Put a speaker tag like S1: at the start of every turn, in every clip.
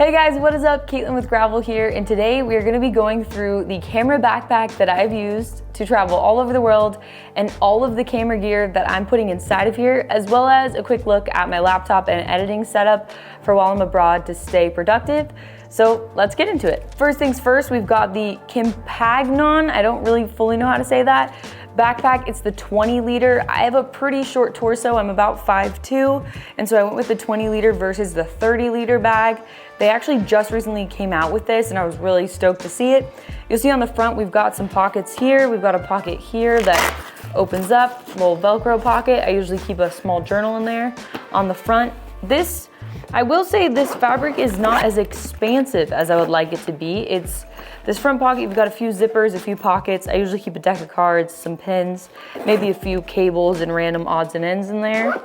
S1: Hey guys, what is up? Caitlin with Gravel here, and today we are going to be going through the camera backpack that I've used to travel all over the world and all of the camera gear that I'm putting inside of here, as well as a quick look at my laptop and editing setup for while I'm abroad to stay productive. So let's get into it. First things first, we've got the Compagnon, I don't really fully know how to say that, backpack. It's the 20 liter. I have a pretty short torso. I'm about 5'2", and so I went with the 20 liter versus the 30 liter bag. They actually just recently came out with this and I was really stoked to see it. You'll see on the front, we've got some pockets here. We've got a pocket here that opens up, a little Velcro pocket. I usually keep a small journal in there. On the front, I will say this fabric is not as expansive as I would like it to be. This front pocket, you've got a few zippers, a few pockets. I usually keep a deck of cards, some pins, maybe a few cables and random odds and ends in there.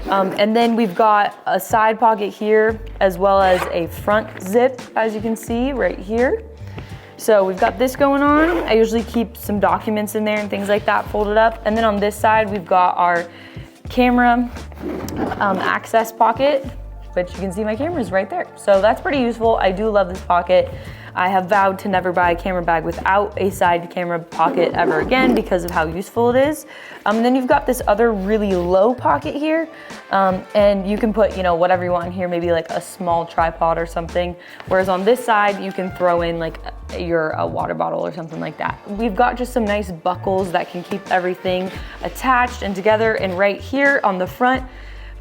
S1: And then we've got a side pocket here, as well as a front zip, as you can see right here. So we've got this going on. I usually keep some documents in there and things like that folded up. And then on this side, we've got our camera access pocket, which you can see my camera's right there. So that's pretty useful. I do love this pocket. I have vowed to never buy a camera bag without a side camera pocket ever again because of how useful it is. And then you've got this other really low pocket here. And you can put, whatever you want in here, maybe like a small tripod or something. Whereas on this side, you can throw in like your water bottle or something like that. We've got just some nice buckles that can keep everything attached and together. And right here on the front,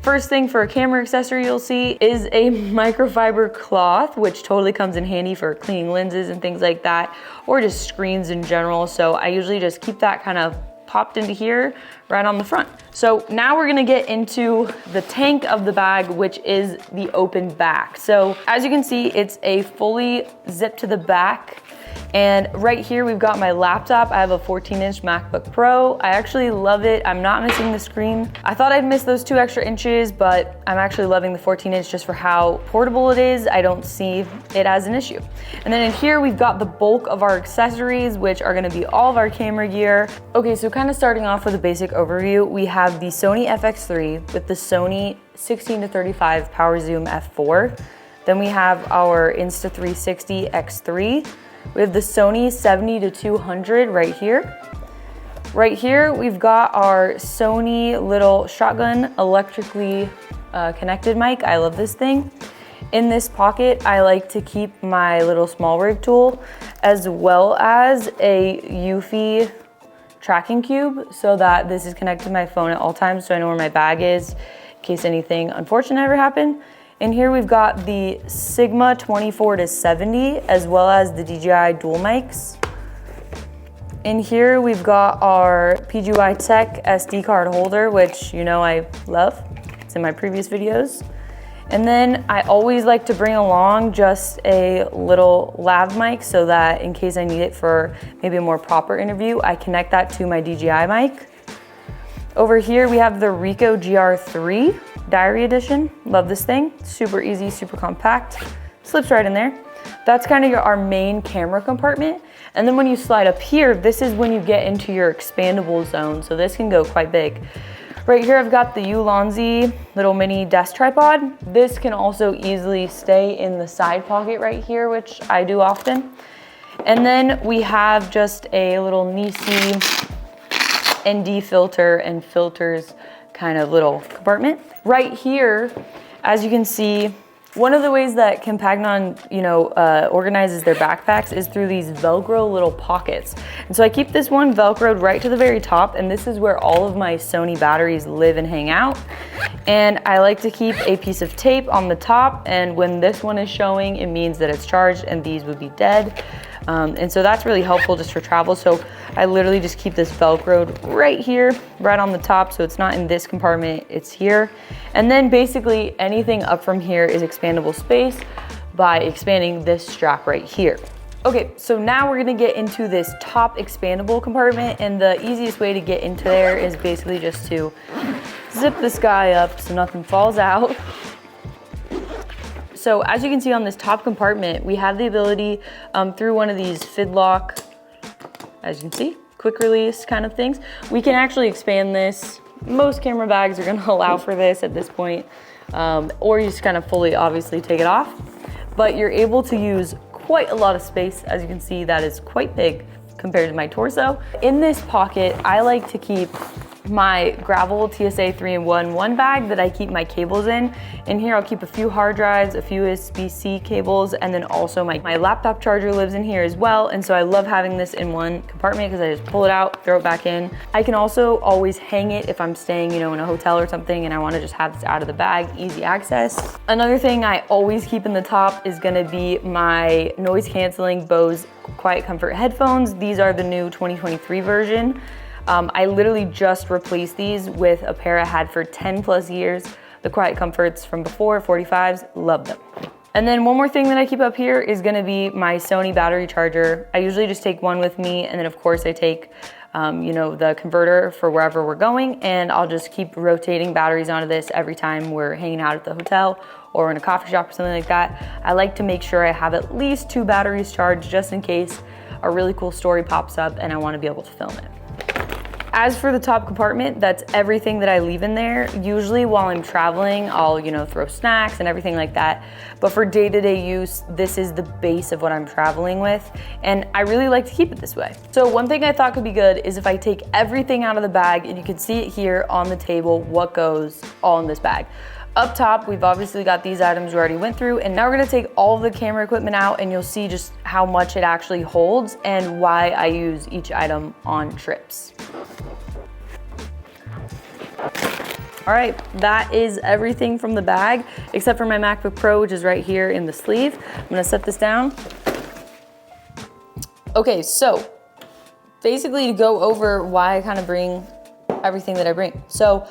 S1: first thing for a camera accessory you'll see is a microfiber cloth, which totally comes in handy for cleaning lenses and things like that, or just screens in general. So I usually just keep that kind of popped into here right on the front. So now we're gonna get into the tank of the bag, which is the open back. So as you can see, it's a fully zip to the back. And right here, we've got my laptop. I have a 14-inch MacBook Pro. I actually love it. I'm not missing the screen. I thought I'd miss those 2 extra inches, but I'm actually loving the 14-inch just for how portable it is. I don't see it as an issue. And then in here, we've got the bulk of our accessories, which are gonna be all of our camera gear. Okay, so kind of starting off with a basic overview, we have the Sony FX3 with the Sony 16-35 Power Zoom f4. Then we have our Insta360 X3. We have the Sony 70-200 right here. Right here, we've got our Sony little shotgun electrically connected mic. I love this thing. In this pocket, I like to keep my little small rig tool, as well as a Eufy tracking cube, so that this is connected to my phone at all times, so I know where my bag is in case anything unfortunate ever happened. And here we've got the Sigma 24-70, as well as the DJI dual mics. In here we've got our PGY Tech SD card holder, which I love. It's in my previous videos. And then I always like to bring along just a little lav mic so that in case I need it for maybe a more proper interview, I connect that to my DJI mic. Over here we have the Ricoh GR3 Diary Edition. Love this thing. Super easy, super compact. Slips right in there. That's kind of our main camera compartment. And then when you slide up here, this is when you get into your expandable zone. So this can go quite big. Right here, I've got the Ulanzi little mini desk tripod. This can also easily stay in the side pocket right here, which I do often. And then we have just a little Nisi ND filter and filters kind of little compartment. Right here, as you can see, one of the ways that Compagnon, organizes their backpacks is through these Velcro little pockets. And so I keep this one Velcroed right to the very top, and this is where all of my Sony batteries live and hang out. And I like to keep a piece of tape on the top, and when this one is showing, it means that it's charged and these would be dead. And so that's really helpful just for travel. So I literally just keep this Velcroed right here, right on the top. So it's not in this compartment, it's here. And then basically anything up from here is expandable space by expanding this strap right here. Okay, so now we're gonna get into this top expandable compartment, and the easiest way to get into there is basically just to zip this guy up so nothing falls out. So as you can see on this top compartment, we have the ability through one of these Fidlock, as you can see, quick release kind of things. We can actually expand this. Most camera bags are gonna allow for this at this point, or you just kind of fully obviously take it off. but you're able to use quite a lot of space. As you can see, that is quite big compared to my torso. In this pocket, I like to keep my Gravel TSA 3-in-1 one bag that I keep my cables in. In here, I'll keep a few hard drives, a few USB-C cables, and then also my laptop charger lives in here as well. And so I love having this in one compartment because I just pull it out, throw it back in. I can also always hang it if I'm staying, you know, in a hotel or something and I want to just have this out of the bag, easy access. Another thing I always keep in the top is going to be my noise canceling Bose Quiet Comfort headphones. These are the new 2023 version. I literally just replaced these with a pair I had for 10 plus years. The Quiet Comforts from before, 45s, love them. And then one more thing that I keep up here is gonna be my Sony battery charger. I usually just take one with me, and then of course I take you know, the converter for wherever we're going, and I'll just keep rotating batteries onto this every time we're hanging out at the hotel or in a coffee shop or something like that. I like to make sure I have at least 2 batteries charged just in case a really cool story pops up and I wanna be able to film it. As for the top compartment, that's everything that I leave in there. Usually while I'm traveling, I'll, you know, throw snacks and everything like that. But for day-to-day use, this is the base of what I'm traveling with. And I really like to keep it this way. So one thing I thought could be good is if I take everything out of the bag, and you can see it here on the table, what goes all in this bag. Up top, we've obviously got these items we already went through, and now we're gonna take all of the camera equipment out, and you'll see just how much it actually holds and why I use each item on trips. All right, that is everything from the bag, except for my MacBook Pro, which is right here in the sleeve. I'm gonna set this down. Okay, so basically to go over why I kind of bring everything that I bring. So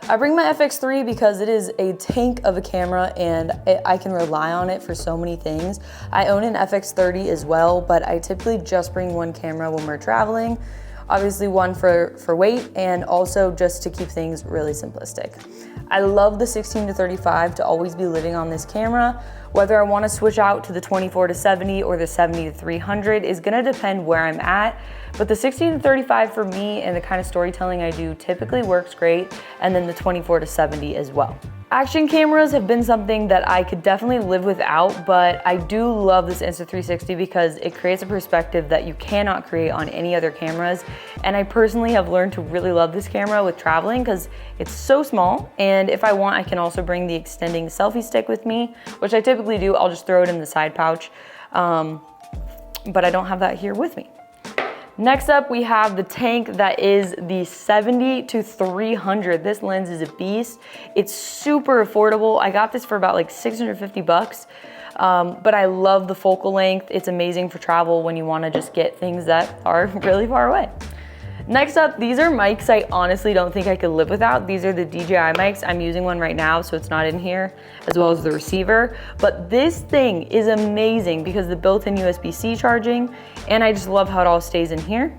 S1: I bring my FX3 because it is a tank of a camera and I can rely on it for so many things. I own an FX30 as well, but I typically just bring one camera when we're traveling. Obviously one for weight and also just to keep things really simplistic. I love the 16-35 to always be living on this camera. Whether I want to switch out to the 24-70 or the 70-300 is going to depend where I'm at. But the 16-35 for me and the kind of storytelling I do typically works great, and then the 24-70 as well. Action cameras have been something that I could definitely live without, but I do love this Insta360 because it creates a perspective that you cannot create on any other cameras. And I personally have learned to really love this camera with traveling because it's so small. And if I want, I can also bring the extending selfie stick with me, which I typically do. I'll just throw it in the side pouch, but I don't have that here with me. Next up, we have the tank that is the 70-300. This lens is a beast. It's super affordable. I got this for about like 650 bucks, but I love the focal length. It's amazing for travel when you wanna just get things that are really far away. Next up, these are mics I honestly don't think I could live without. These are the DJI mics. I'm using one right now, so it's not in here, as well as the receiver. But this thing is amazing because the built-in USB-C charging, and I just love how it all stays in here.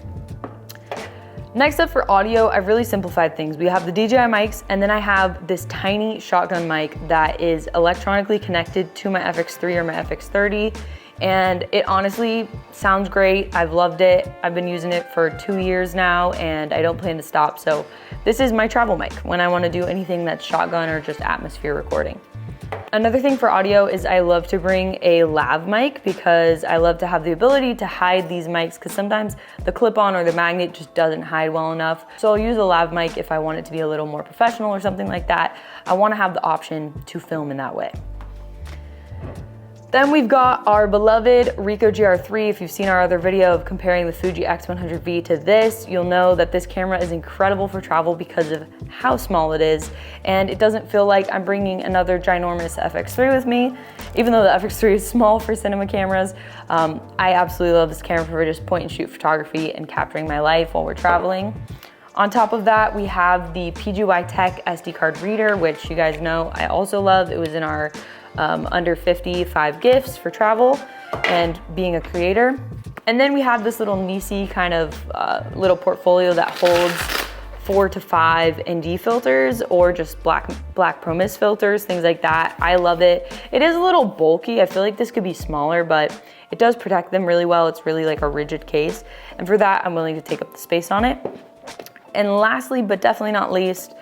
S1: Next up for audio, I've really simplified things. We have the DJI mics, and then I have this tiny shotgun mic that is electronically connected to my FX3 or my FX30. And it honestly sounds great. I've loved it. I've been using it for 2 years now and I don't plan to stop. So this is my travel mic when I want to do anything that's shotgun or just atmosphere recording. Another thing for audio is I love to bring a lav mic because I love to have the ability to hide these mics because sometimes the clip-on or the magnet just doesn't hide well enough. So I'll use a lav mic if I want it to be a little more professional or something like that. I want to have the option to film in that way. Then we've got our beloved Ricoh GR3. If you've seen our other video of comparing the Fuji X100V to this, you'll know that this camera is incredible for travel because of how small it is. And it doesn't feel like I'm bringing another ginormous FX3 with me. Even though the FX3 is small for cinema cameras, I absolutely love this camera for just point and shoot photography and capturing my life while we're traveling. On top of that, we have the PGY Tech SD card reader, which you guys know I also love. It was in our under 55 gifts for travel and being a creator. And then we have this little Nisi kind of little portfolio that holds 4 to 5 ND filters or just black Pro-Mist filters, things like that. I love it. It is a little bulky. I feel like this could be smaller, but it does protect them really well. It's really like a rigid case. And for that, I'm willing to take up the space on it. And lastly, but definitely not least,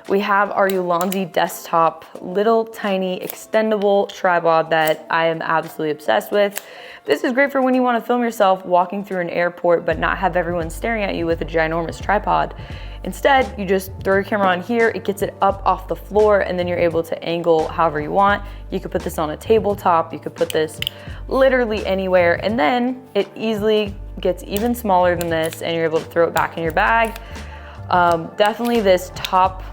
S1: we have our Ulanzi desktop, little tiny extendable tripod that I am absolutely obsessed with. This is great for when you want to film yourself walking through an airport but not have everyone staring at you with a ginormous tripod. Instead, you just throw your camera on here, it gets it up off the floor, and then you're able to angle however you want. You could put this on a tabletop, you could put this literally anywhere, and then it easily gets even smaller than this and you're able to throw it back in your bag. Definitely this top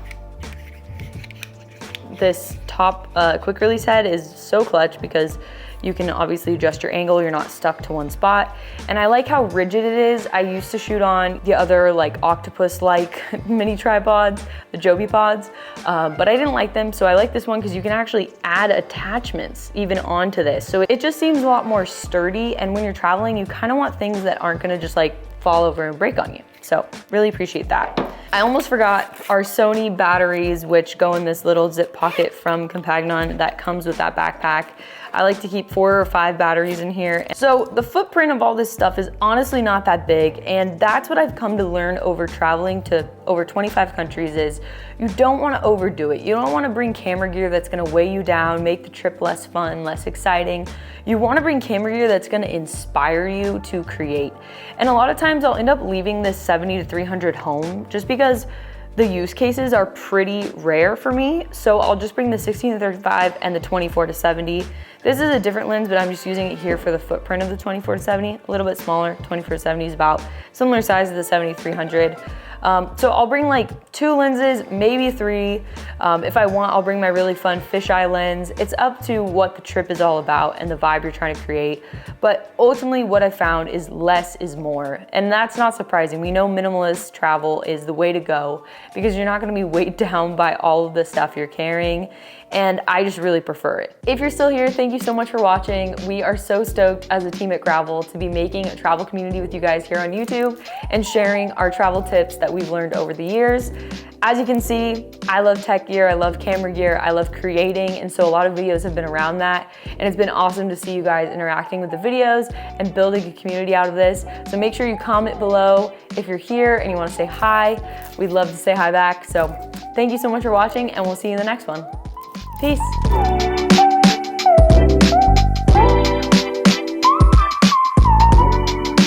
S1: quick release head is so clutch because you can obviously adjust your angle, you're not stuck to one spot. And I like how rigid it is. I used to shoot on the other like octopus-like mini tripods, the Joby pods, but I didn't like them. So I like this one because you can actually add attachments even onto this. So it just seems a lot more sturdy. And when you're traveling, you kind of want things that aren't gonna just like fall over and break on you. So really appreciate that. I almost forgot our Sony batteries, which go in this little zip pocket from Compagnon that comes with that backpack. I like to keep 4 or 5 batteries in here. So the footprint of all this stuff is honestly not that big, and that's what I've come to learn over traveling to over 25 countries is you don't want to overdo it. You don't want to bring camera gear that's going to weigh you down, make the trip less fun, less exciting. You want to bring camera gear that's going to inspire you to create. And a lot of times I'll end up leaving this 70 to 300 home just because the use cases are pretty rare for me. So I'll just bring the 16 to 35 and the 24 to 70. This is a different lens, but I'm just using it here for the footprint of the 24 to 70, a little bit smaller. 24 to 70 is about similar size to the 70-300. So I'll bring like 2 lenses, maybe 3. If I want, I'll bring my really fun fisheye lens. It's up to what the trip is all about and the vibe you're trying to create. But ultimately what I found is less is more. And that's not surprising. We know minimalist travel is the way to go because you're not gonna be weighed down by all of the stuff you're carrying. And I just really prefer it. If you're still here, thank you so much for watching. We are so stoked as a team at Gravel to be making a travel community with you guys here on YouTube and sharing our travel tips that we've learned over the years. As you can see, I love tech gear, I love camera gear, I love creating, and so a lot of videos have been around that, and it's been awesome to see you guys interacting with the videos and building a community out of this. So make sure you comment below if you're here and you want to say hi. We'd love to say hi back. So thank you so much for watching, and we'll see you in the next one. Peace.